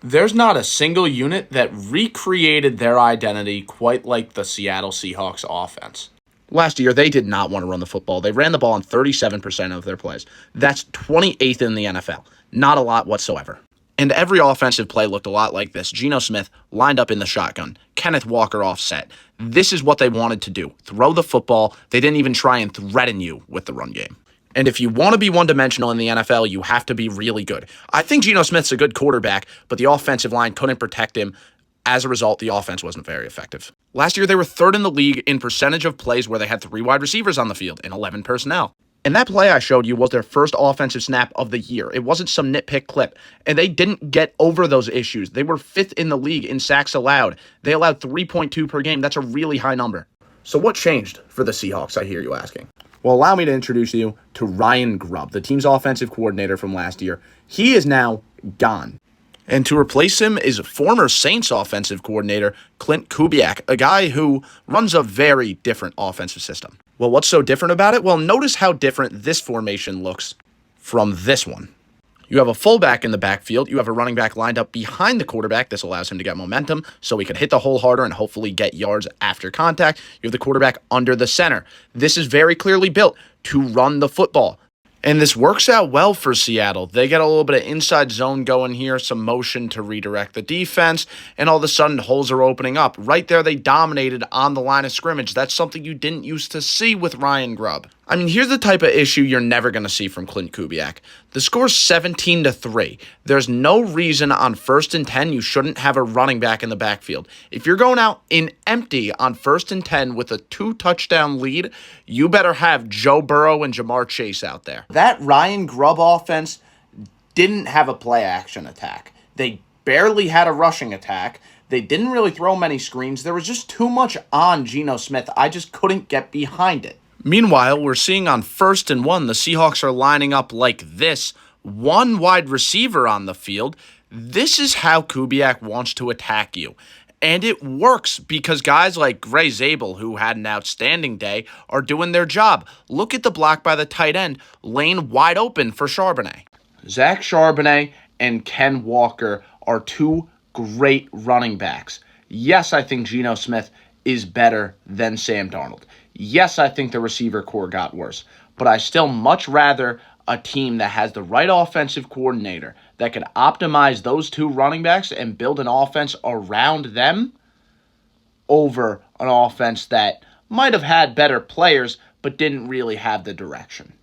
There's not a single unit that recreated their identity quite like the Seattle Seahawks offense. Last year, they did not want to run the football. They ran the ball on 37% of their plays. That's 28th in the NFL. Not a lot whatsoever. And every offensive play looked a lot like this. Geno Smith lined up in the shotgun. Kenneth Walker offset. This is what they wanted to do. Throw the football. They didn't even try and threaten you with the run game. And if you want to be one-dimensional in the NFL, you have to be really good. I think Geno Smith's a good quarterback, but the offensive line couldn't protect him. As a result, the offense wasn't very effective. Last year, they were third in the league in percentage of plays where they had 3 wide receivers on the field and 11 personnel. And that play I showed you was their first offensive snap of the year. It wasn't some nitpick clip. And they didn't get over those issues. They were 5th in the league in sacks allowed. They allowed 3.2 per game. That's a really high number. So what changed for the Seahawks, I hear you asking? Well, allow me to introduce you to Ryan Grubb, the team's offensive coordinator from last year. He is now gone. And to replace him is former Saints offensive coordinator Clint Kubiak, a guy who runs a very different offensive system. Well, what's so different about it? Well, notice how different this formation looks from this one. You have a fullback in the backfield. You have a running back lined up behind the quarterback. This allows him to get momentum so he can hit the hole harder and hopefully get yards after contact. You have the quarterback under the center. This is very clearly built to run the football. And this works out well for Seattle. They get a little bit of inside zone going here, some motion to redirect the defense, and all of a sudden holes are opening up. Right there, they dominated on the line of scrimmage. That's something you didn't used to see with Ryan Grubb. I mean, here's the type of issue you're never going to see from Clint Kubiak. The score's 17-3. There's no reason on 1st and 10 you shouldn't have a running back in the backfield. If you're going out in empty on 1st and 10 with a 2-touchdown lead, you better have Joe Burrow and Jamar Chase out there. That Ryan Grubb offense didn't have a play-action attack. They barely had a rushing attack. They didn't really throw many screens. There was just too much on Geno Smith. I just couldn't get behind it. Meanwhile, we're seeing on 1st and 1, the Seahawks are lining up like this. 1 wide receiver on the field. This is how Kubiak wants to attack you. And it works because guys like Gray Zabel, who had an outstanding day, are doing their job. Look at the block by the tight end. Lane wide open for Charbonnet. Zach Charbonnet and Ken Walker are 2 great running backs. Yes, I think Geno Smith is better than Sam Darnold. Yes, I think the receiver core got worse, but I still much rather a team that has the right offensive coordinator that can optimize those 2 running backs and build an offense around them over an offense that might have had better players but didn't really have the direction.